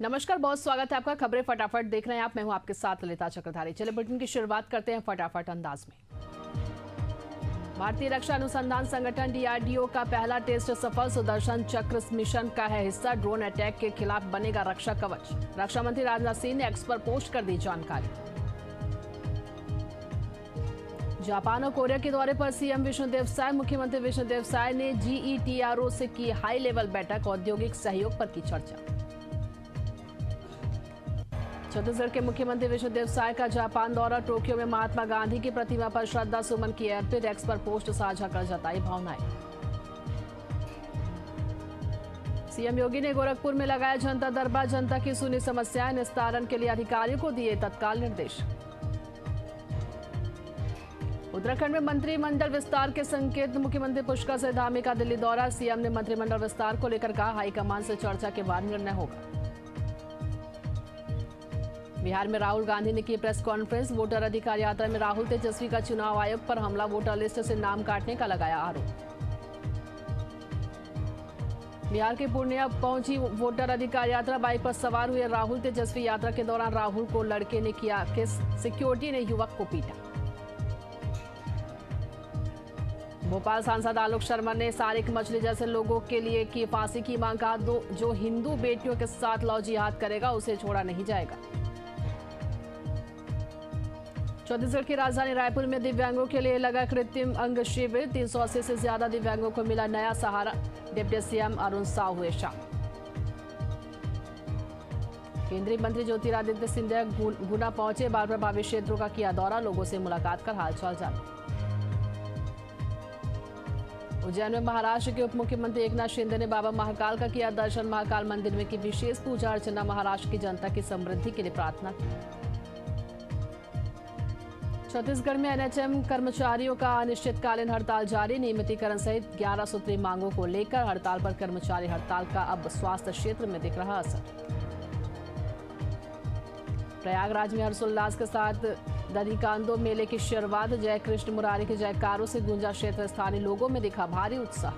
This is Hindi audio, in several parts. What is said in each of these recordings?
नमस्कार, बहुत स्वागत है आपका। खबरें फटाफट देख रहे हैं आप। मैं हूं आपके साथ ललिता चक्रधारी। चलिए बुलेटिन की शुरुआत करते हैं फटाफट अंदाज में। भारतीय रक्षा अनुसंधान संगठन डीआरडीओ का पहला टेस्ट सफल। सुदर्शन चक्र मिशन का है हिस्सा। ड्रोन अटैक के खिलाफ बनेगा रक्षा कवच। रक्षा मंत्री राजनाथ सिंह ने एक्स पर पोस्ट कर दी जानकारी। जापान और कोरिया के दौरे पर सीएम विष्णुदेव साय। मुख्यमंत्री विष्णुदेव साय ने जीईटीआरओ से की हाई लेवल बैठक। औद्योगिक सहयोग पर की चर्चा। छत्तीसगढ़ के मुख्यमंत्री विष्णुदेव साय का जापान दौरा। टोक्यो में महात्मा गांधी की प्रतिमा पर श्रद्धा सुमन की अर्पित। एक्स पर पोस्ट साझा कर जताई भावनाएं। सीएम योगी ने गोरखपुर में लगाया जनता दरबार। जनता की सुनी समस्याएं निस्तारण के लिए अधिकारियों को दिए तत्काल निर्देश। उत्तराखंड में मंत्रिमंडल विस्तार के संकेत। मुख्यमंत्री पुष्कर सिंह धामी का दिल्ली दौरा। सीएम ने मंत्रिमंडल विस्तार को लेकर कहा हाईकमान से चर्चा के बाद निर्णय होगा। बिहार में राहुल गांधी ने की प्रेस कॉन्फ्रेंस। वोटर अधिकार यात्रा में राहुल तेजस्वी का चुनाव आयोग पर हमला। वोटर लिस्ट से नाम काटने का लगाया आरोप। बिहार के पूर्णिया पहुंची वोटर अधिकार यात्रा। बाइक पर सवार हुए राहुल तेजस्वी। यात्रा के दौरान राहुल को लड़के ने किया किस। सिक्योरिटी ने युवक को पीटा। भोपाल सांसद आलोक शर्मा ने सारिक मछली जैसे लोगों के लिए की फांसी की मांग। कहा जो हिंदू बेटियों के साथ लव जिहाद करेगा उसे छोड़ा नहीं जाएगा। छत्तीसगढ़ की राजधानी रायपुर में दिव्यांगों के लिए लगा कृत्रिम अंग शिविर। 380 से ज्यादा दिव्यांगों को मिला नया सहारा। डिप्टी सीएम अरुण साहू हुए शामिल। केंद्रीय मंत्री ज्योतिरादित्य सिंधिया गुना पहुंचे। बाढ़ प्रभावित क्षेत्रों का किया दौरा। लोगों से मुलाकात कर हालचाल जाना। उज्जैन में महाराष्ट्र के उप मुख्यमंत्री एकनाथ शिंदे ने बाबा महाकाल का किया दर्शन। महाकाल मंदिर में की विशेष पूजा अर्चना। महाराष्ट्र की जनता की समृद्धि के लिए प्रार्थना की। छत्तीसगढ़ में एनएचएम कर्मचारियों का अनिश्चितकालीन हड़ताल जारी। नियमितीकरण सहित 11 सूत्री मांगों को लेकर हड़ताल पर कर्मचारी। हड़ताल का अब स्वास्थ्य क्षेत्र में दिख रहा असर। प्रयागराज में हर्षोल्लास के साथ दधिकांदो मेले की शुरुआत। जय कृष्ण मुरारी के जयकारों से गूंजा क्षेत्र। स्थानीय लोगों में दिखा भारी उत्साह।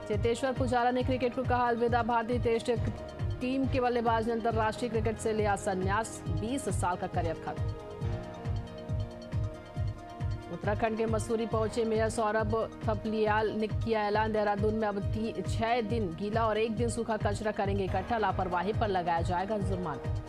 चेतेश्वर पुजारा ने क्रिकेट को कहा अलविदा। भारतीय टेस्ट टीम के बल्लेबाज ने अंतर्राष्ट्रीय क्रिकेट से लिया संन्यास। 20 साल का करियर खत्म। उत्तराखंड के मसूरी पहुंचे मेयर सौरभ थपलियाल ने किया ऐलान। देहरादून में अब 6 दिन गीला और 1 दिन सूखा कचरा करेंगे इकट्ठा। लापरवाही पर लगाया जाएगा जुर्माना।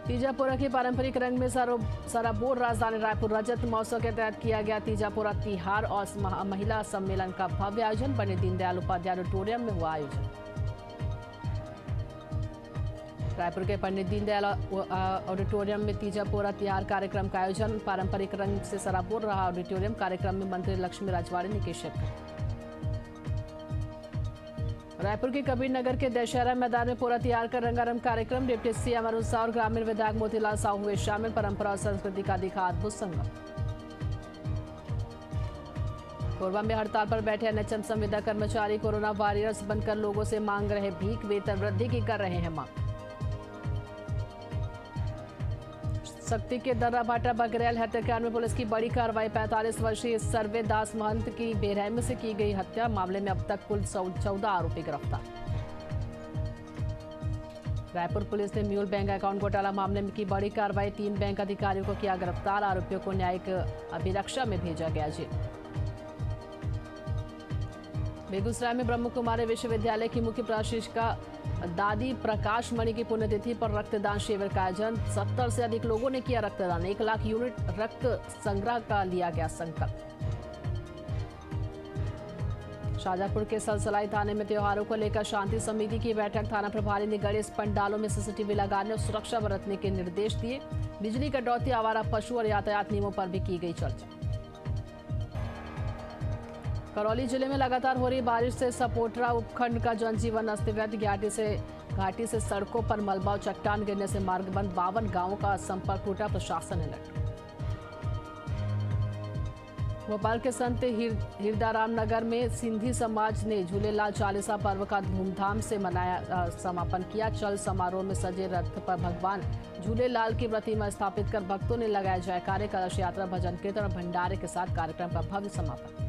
तीजापुरा के पारंपरिक रंग में सराबोर राजधानी रायपुर। रजत महोत्सव के तहत किया गया तीजापुरा तिहार और महिला सम्मेलन का भव्य आयोजन। पंडित दीनदयाल उपाध्याय ऑडिटोरियम में हुआ आयोजन। रायपुर के पंडित दीनदयाल ऑडिटोरियम में तीजापुरा तिहार कार्यक्रम का आयोजन। पारंपरिक रंग से सराबोर रहा ऑडिटोरियम। कार्यक्रम में मंत्री लक्ष्मी राजवाड़े ने की शिरकत। रायपुर के कबीर नगर के दशहरा मैदान में पूरा तिहार का रंगारंग कार्यक्रम। डिप्टी सीएम अरुण साहू और ग्रामीण विधायक मोतीलाल साहू हुए शामिल। परंपरा और संस्कृति का दिखा अद्भुत संगम। कोरबा में हड़ताल पर बैठे एनएचएम संविदा कर्मचारी। कोरोना वॉरियर्स बनकर लोगों से मांग रहे भीख। वेतन वृद्धि की कर रहे हैं मांग। शक्ति के दर्रा भाटा बगरेल हत्याकांड में पुलिस की बड़ी कार्रवाई। 45 वर्षीय सर्वे दास महंत की बेरहमी से की गई हत्या। मामले में अब तक कुल 14 आरोपी गिरफ्तार। रायपुर पुलिस ने म्यूल बैंक अकाउंट घोटाला मामले में की बड़ी कार्रवाई। 3 बैंक अधिकारियों को किया गिरफ्तार। आरोपियों को न्यायिक अभिरक्षा में भेजा गया जेल। बेगूसराय में ब्रह्म कुमारी विश्वविद्यालय की मुख्य प्रशिक्षिका दादी प्रकाश मणि की पुण्यतिथि पर रक्तदान शिविर का आयोजन। 70 से अधिक लोगों ने किया रक्तदान। 1 लाख यूनिट रक्त संग्रह का लिया गया संकल्प। शाजापुर के सलसलाई थाने में त्योहारों को लेकर शांति समिति की बैठक। थाना प्रभारी ने गणेश पंडालों में सीसीटीवी लगाने और सुरक्षा बरतने के निर्देश दिए। बिजली कटौती, आवारा पशु और यातायात नियमों पर भी की गई चर्चा। करौली जिले में लगातार हो रही बारिश से सपोटरा उपखंड का जनजीवन अस्त व्यस्त। घाटी से सड़कों पर मलबा और चट्टान गिरने से मार्ग बंद। 52 गांवों का संपर्क टूटा। प्रशासन अलर्ट। भोपाल के संत हिरदाराम नगर में सिंधी समाज ने झूलेलाल चालीसा पर्व का धूमधाम से मनाया समापन किया। चल समारोह में सजे रथ पर भगवान झूलेलाल की प्रतिमा स्थापित कर भक्तों ने लगाया जयकारे। कलश यात्रा, भजन कीर्तन और भंडारे के साथ कार्यक्रम का भव्य समापन।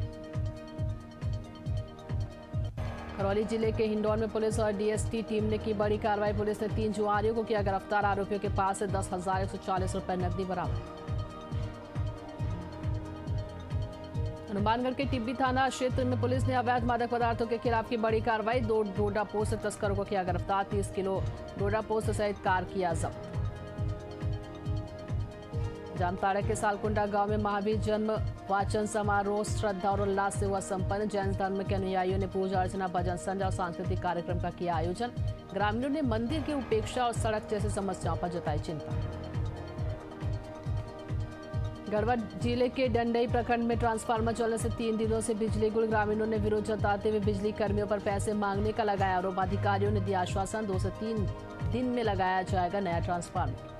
करौली जिले के हिंडौन में पुलिस और डीएसटी टीम ने की बड़ी कार्रवाई। पुलिस ने 3 जुआरियों को किया गिरफ्तार। आरोपियों के पास से 10,140 रुपए नकदी बरामद। हनुमानगढ़ के टिब्बी थाना क्षेत्र में पुलिस ने अवैध मादक पदार्थों के खिलाफ की बड़ी कार्रवाई। 2 डोडा पोस्त तस्करों को किया गिरफ्तार। 30 किलो डोडा पोस्त सहित कार किया जब्त। जामताड़ा के सालकुंडा गांव में महावीर जन्म वाचन समारोह श्रद्धा और उल्लास से हुआ संपन्न। जैन धर्म के अनुयायियों ने पूजा अर्चना, भजन संध्या और सांस्कृतिक कार्यक्रम का किया आयोजन। ग्रामीणों ने मंदिर की उपेक्षा और सड़क जैसी समस्याओं पर जताई चिंता। गढ़वा जिले के डंडई प्रखंड में ट्रांसफार्मर चलने से 3 दिनों से बिजली गुल। ग्रामीणों ने विरोध जताते हुए बिजली कर्मियों पर पैसे मांगने का लगाया आरोप। अधिकारियों ने दिया आश्वासन, 2 से 3 दिन में लगाया जाएगा नया ट्रांसफार्मर।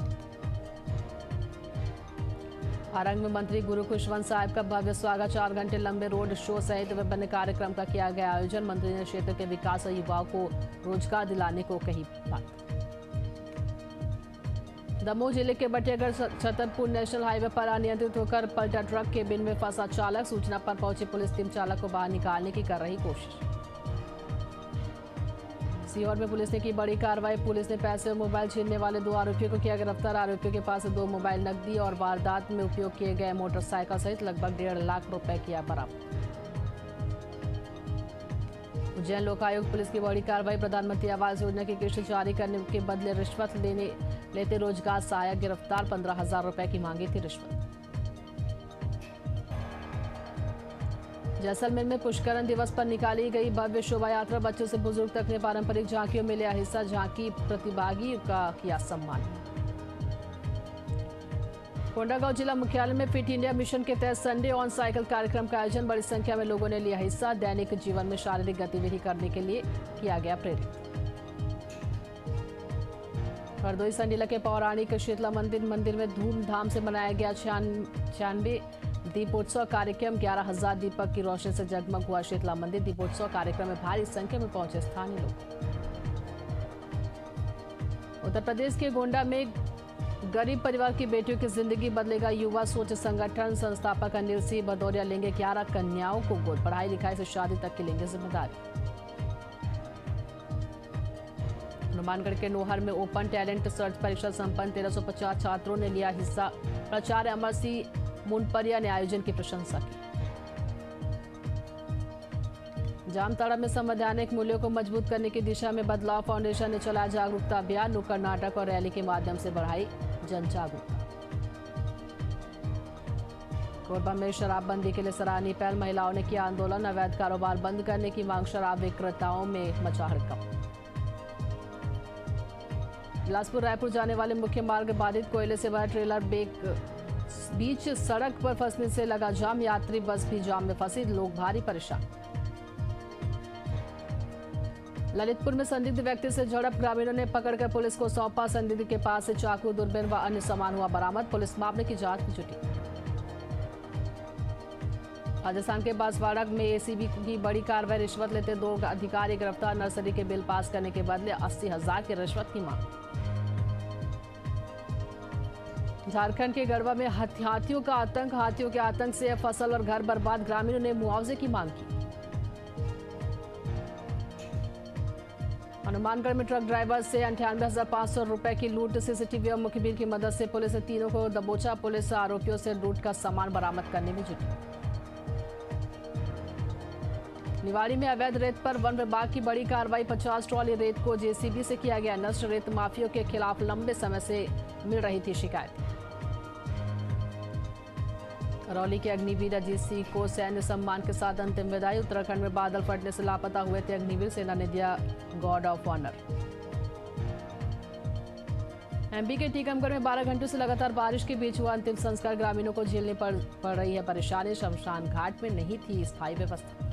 आरंग में मंत्री गुरु खुशवंत साहब का भव्य स्वागत। 4 घंटे लंबे रोड शो सहित विभिन्न कार्यक्रम का किया गया आयोजन। मंत्री ने क्षेत्र के विकास और युवाओं को रोजगार दिलाने को कही बात। दमोह जिले के बटियागढ़ छतरपुर नेशनल हाईवे पर अनियंत्रित होकर पलटा ट्रक के बिन में फंसा चालक। सूचना पर पहुंची पुलिस टीम चालक को बाहर निकालने की कर रही कोशिश। सीहोर में पुलिस ने की बड़ी कार्रवाई। पुलिस ने पैसे और मोबाइल छीनने वाले 2 आरोपियों को किया गिरफ्तार। आरोपियों के पास 2 मोबाइल, नकदी और वारदात में उपयोग किए गए मोटरसाइकिल सहित लगभग 1.5 लाख रुपए किया बरामद। उज्जैन लोकायुक्त पुलिस की बड़ी कार्रवाई। प्रधानमंत्री आवास योजना की किस्त जारी करने के बदले रिश्वत लेते रोजगार सहायक गिरफ्तार। 15,000 रुपए की मांगी थी रिश्वत। जैसलमेर में पुष्करण दिवस पर निकाली गई भव्य शोभा यात्रा। बच्चों से बुजुर्ग तक ने पारंपरिक झांकियों में लिया हिस्सा। झांकी प्रतिभागी का किया सम्मान। कोंडागांव जिला मुख्यालय में फिट इंडिया मिशन के तहत संडे ऑन साइकिल कार्यक्रम का आयोजन। बड़ी संख्या में लोगों ने लिया हिस्सा। दैनिक जीवन में शारीरिक गतिविधि करने के लिए किया गया प्रेरित। हरदोई संडीला के पौराणिक शीतला मंदिर में धूमधाम से मनाया गया 96 दीपोत्सव कार्यक्रम। 11,000 दीपक की रोशनी से जगमग हुआ शीतला मंदिर। दीपोत्सव कार्यक्रम में भारी संख्या में पहुंचे स्थानीय लोग। उत्तर प्रदेश के गोंडा में गरीब परिवार की बेटियों की जिंदगी बदलेगा युवा सोच संगठन। संस्थापक अनिल सिंह भदौरिया लेंगे 11 कन्याओं को गोद। पढ़ाई लिखाई से शादी तक की लेंगे जिम्मेदारी। हनुमानगढ़ के नोहर में ओपन टैलेंट सर्च परीक्षा संपन्न। 1350 छात्रों ने लिया हिस्सा। प्राचार्य अमर सिंह मुनपरिया ने आयोजन की प्रशंसा की। जामताड़ा में संवैधानिक मूल्यों को मजबूत करने की दिशा में बदलाव फाउंडेशन ने चलाया जागरूकता अभियान। नुक्कड़ नाटक और रैली के माध्यम से बढ़ाई जन जागरूकता। कोरबा में शराबबंदी के लिए सराहनीय पहल। महिलाओं ने किया आंदोलन। अवैध कारोबार बंद करने की मांग। शराब विक्रेताओं में मचा हड़कंप। बिलासपुर रायपुर जाने वाले मुख्य मार्ग बाधित। कोयले से भरा ट्रेलर बीच सड़क पर फंसने से लगा जाम। यात्री बस भी जाम में फंसी। लोग भारी परेशान। ललितपुर में संदिग्ध व्यक्ति से झड़प। ग्रामीणों ने पकड़कर पुलिस को सौंपा। संदिग्ध के पास से चाकू, दूरबीन व अन्य सामान हुआ बरामद। पुलिस मामले की जांच में जुटी। राजस्थान के बांसवाड़ा में एसीबी की बड़ी कार्रवाई। रिश्वत लेते 2 अधिकारी गिरफ्तार। नर्सरी के बिल पास करने के बदले 80,000 की रिश्वत की मांग। झारखंड के गढ़वा में हाथियों का आतंक। हाथियों के आतंक से फसल और घर बर्बाद। ग्रामीणों ने मुआवजे की मांग की। हनुमानगढ़ में ट्रक ड्राइवर से 98,500 रुपए की लूट। सीसीटीवी और मुखबिर की मदद से पुलिस ने तीनों को दबोचा। पुलिस आरोपियों से लूट का सामान बरामद करने में जुटी। निवाड़ी में अवैध रेत पर वन विभाग की बड़ी कार्रवाई। 50 ट्रॉली रेत को जेसीबी से किया गया नष्ट। रेत माफियों के खिलाफ लंबे समय से मिल रही थी शिकायत। करौली के अग्निवीर अजीत सिंह को सैन्य सम्मान के साथ अंतिम विदाई। उत्तराखंड में बादल फटने से लापता हुए थे अग्निवीर। सेना ने दिया गॉर्ड ऑफ ऑनर। एमपी के टीकमगढ़ में 12 घंटों से लगातार बारिश के बीच हुआ अंतिम संस्कार। ग्रामीणों को झेलनी पड़ रही है परेशानी। शमशान घाट में नहीं थी स्थायी व्यवस्था।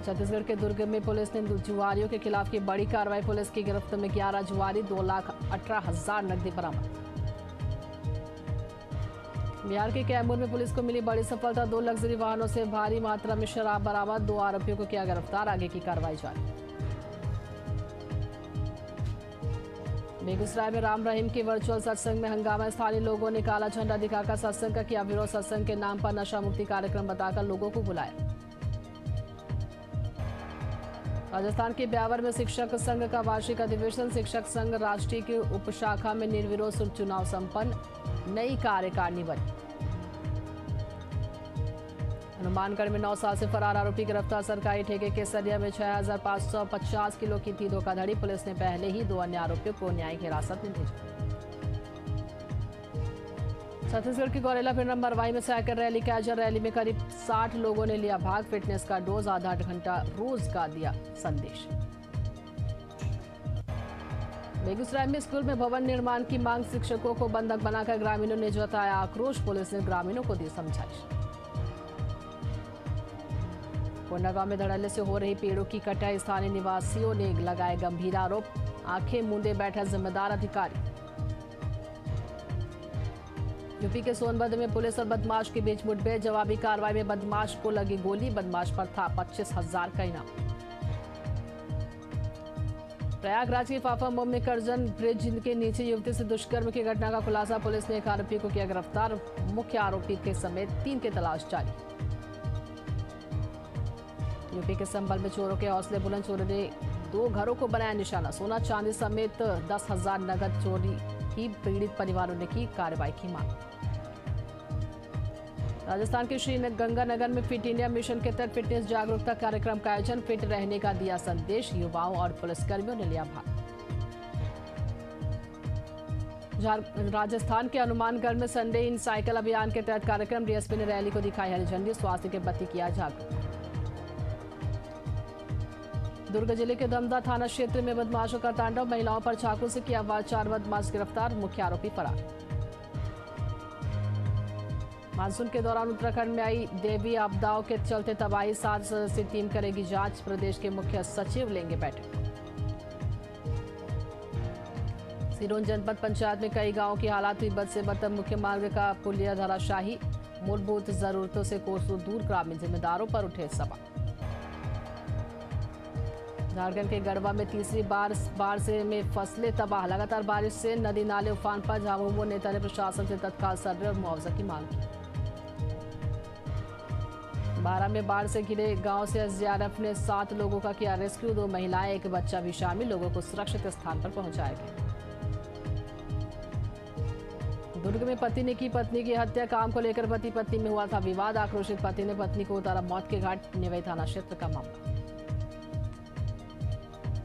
छत्तीसगढ़ के दुर्ग में पुलिस ने जुआरियों के खिलाफ की बड़ी कार्रवाई। पुलिस की गिरफ्त में 11 जुआरी। 2,18,000 नकदी बरामद। बिहार के कैमूर में पुलिस को मिली बड़ी सफलता। 2 लग्जरी वाहनों से भारी मात्रा में शराब बरामद। 2 आरोपियों को किया गिरफ्तार। आगे की कार्रवाई जारी। बेगूसराय में राम रहीम के वर्चुअल सत्संग में हंगामा। स्थानीय लोगों ने काला झंडा दिखाकर सत्संग का किया विरोध। सत्संग के नाम पर नशा मुक्ति कार्यक्रम बताकर लोगों को बुलाया। राजस्थान के ब्यावर में शिक्षक संघ का वार्षिक अधिवेशन। शिक्षक संघ राष्ट्रीय की उपशाखा में निर्विरोध चुनाव संपन्न, नई कार्यकारिणी बनी। हनुमानगढ़ में 9 साल से फरार आरोपी गिरफ्तार। सरकारी ठेके के सरिया में 6550 किलो की थी धोखाधड़ी। पुलिस ने पहले ही 2 अन्य आरोपियों को न्यायिक हिरासत में भेजा। छत्तीसगढ़ की गौरेला पिंडम मरवाही में साइकिल रैली कैचर रैली में करीब 60 लोगों ने लिया भाग। फिटनेस का डोज, आधा घंटा रोज का दिया संदेश। बेगूसराय में स्कूल में भवन निर्माण की मांग, शिक्षकों को बंधक बनाकर ग्रामीणों ने जताया आक्रोश। पुलिस ने ग्रामीणों को दी समझाइश। कोंडागांव में धड़ल्ले से हो रही पेड़ों की कटाई, स्थानीय निवासियों ने लगाए गंभीर आरोप। आंखें मूंदे बैठा जिम्मेदार अधिकारी। यूपी के सोनभद्र में पुलिस और बदमाश के बीच मुठभेड़, जवाबी कार्रवाई में बदमाश को लगी गोली। बदमाश पर था 25,000 का इनाम। प्रयागराज के फाफा में करजन ब्रिज के नीचे युवती से दुष्कर्म की घटना का खुलासा। पुलिस ने एक आरोपी को किया गिरफ्तार। मुख्य आरोपी के समेत 3 की तलाश जारी। यूपी के संभल में चोरों के हौसले बुलंद, चोरों ने 2 घरों को बनाया निशाना। सोना चांदी समेत 10,000 नगद चोरी की। पीड़ित परिवारों ने की कार्रवाई की मांग। राजस्थान के श्रीगंगानगर में फिट इंडिया मिशन के तहत फिटनेस जागरूकता कार्यक्रम का आयोजन। फिट रहने का दिया संदेश, युवाओं और पुलिसकर्मियों ने लिया भाग। राजस्थान के हनुमानगढ़ में संडे इन साइकिल अभियान के तहत कार्यक्रम। डीएसपी ने रैली को दिखाई हरी झंडी। स्वास्थ्य के प्रति किया जागरूक। दुर्ग जिले के दमदा थाना क्षेत्र में बदमाशों का तांडव, महिलाओं पर चाकू से किया वार। 4 बदमाश गिरफ्तार, मुख्य आरोपी फरार। मानसून के दौरान उत्तराखंड में आई देवी आपदाओं के चलते तबाही, 7 सदस्यीय टीम करेगी जांच। प्रदेश के मुख्य सचिव लेंगे बैठक। सिरोंज जनपद पंचायत में कई गांवों की हालात हुई बद से बदतर। मुख्य मार्ग का पुलिया धराशाही, मूलभूत जरूरतों से कोसों दूर। ग्रामीण जिम्मेदारों पर उठे सवाल। झारखंड के गढ़वा में तीसरी बार बाढ़ से में फसलें तबाह। लगातार बारिश से नदी नाले उफान पर। झामुमो नेता ने प्रशासन से तत्काल सर्वे और मुआवजा की मांग की। बारां में बाढ़ से घिरे गांव से एसडीआरएफ ने 7 लोगों का किया रेस्क्यू। 2 महिलाएं, 1 बच्चा भी शामिल। लोगों को सुरक्षित स्थान पर पहुंचाया गया। दुर्ग में पति ने की पत्नी की हत्या। काम को लेकर पति पत्नी में हुआ था विवाद। आक्रोशित पति ने पत्नी को उतारा मौत के घाट। नेवई थाना क्षेत्र का मामला।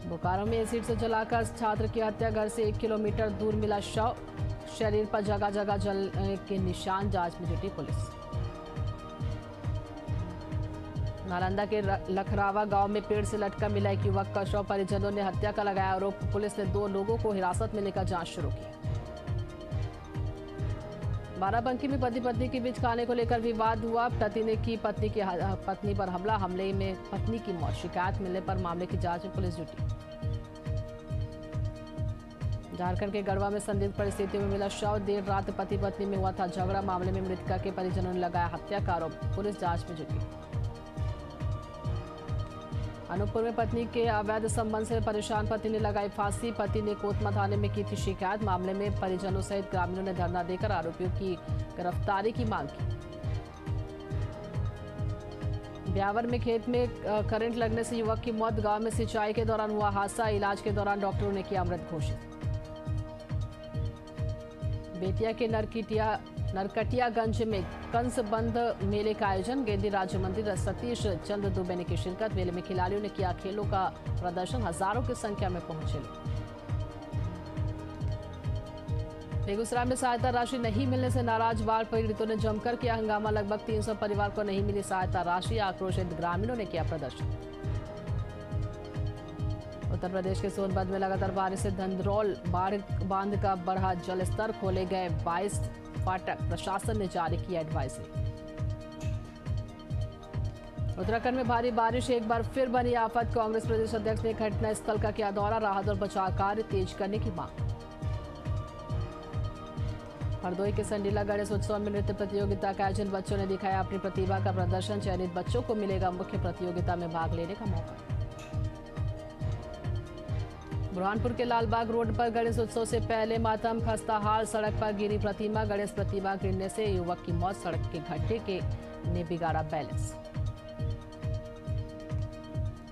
बोकारो में एसिड से जलाकर छात्र की हत्या। घर से 1 किलोमीटर दूर मिला शव। शरीर पर जगह जगह जलने के निशान। जांच में जुटी पुलिस। नालंदा के लखरावा गांव में पेड़ से लटका मिला एक युवक का शव। परिजनों ने हत्या का लगाया आरोप। पुलिस ने 2 लोगों को हिरासत में लेकर जांच शुरू की। बाराबंकी में पति पत्नी के बीच खाने को लेकर विवाद हुआ। पति ने की पत्नी पर हमला। हमले में पत्नी की मौत। शिकायत मिलने पर मामले की जांच में पुलिस जुटी। झारखंड के गढ़वा में संदिग्ध परिस्थितियों में मिला शव। देर रात पति पत्नी में हुआ था झगड़ा। मामले में मृतका के परिजनों ने लगाया हत्या का आरोप। पुलिस जांच में जुटी। अनूपपुर में पत्नी के अवैध संबंध से परेशान पति ने लगाई फांसी। पति ने कोतमा थाने में की थी शिकायत। मामले में परिजनों सहित ग्रामीणों ने धरना देकर आरोपियों की गिरफ्तारी की मांग की। ब्यावर में खेत में करंट लगने से युवक की मौत। गांव में सिंचाई के दौरान हुआ हादसा। इलाज के दौरान डॉक्टरों ने किया मृत घोषित। बेतिया के नरकटियागंज में कंसबंध मेले का आयोजन। गेंदी राज्य मंत्री सतीश चंद्र दुबे ने की शिरकत। मेले में खिलाड़ियों ने किया खेलों का प्रदर्शन। हजारों की संख्या में पहुंचे लोग। बेगूसराय में सहायता राशि नहीं मिलने से नाराज बाढ़ पीड़ितों ने जमकर किया हंगामा। लगभग 300 परिवार को नहीं मिली सहायता राशि। आक्रोशित ग्रामीणों ने किया प्रदर्शन। उत्तर प्रदेश के सोनभद्र में लगातार बारिश से धंधरौल बांध का बढ़ा जलस्तर। खोले गए 22 फाटक। प्रशासन ने जारी की एडवाइजरी। उत्तराखंड में भारी बारिश एक बार फिर बनी आफत। कांग्रेस प्रदेश अध्यक्ष ने घटनास्थल का किया दौरा। राहत और बचाव कार्य तेज करने की मांग। हरदोई के संडीला गणेश उत्सव में नृत्य प्रतियोगिता का आयोजन। बच्चों ने दिखाया अपनी प्रतिभा का प्रदर्शन। चयनित बच्चों को मिलेगा मुख्य प्रतियोगिता में भाग लेने का मौका। बुरहानपुर के लालबाग रोड पर गणेश उत्सव से पहले मातम खस्ताहाल। सड़क पर गिरी प्रतिमा। गणेश प्रतिमा गिरने से युवक की मौत। सड़क के गड्ढे ने बिगाड़ा बैलेंस।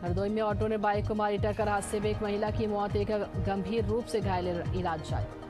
हरदोई में ऑटो ने बाइक को मारी टक्कर, हादसे में एक महिला की मौत, एक गंभीर रूप से घायल, इलाज जारी।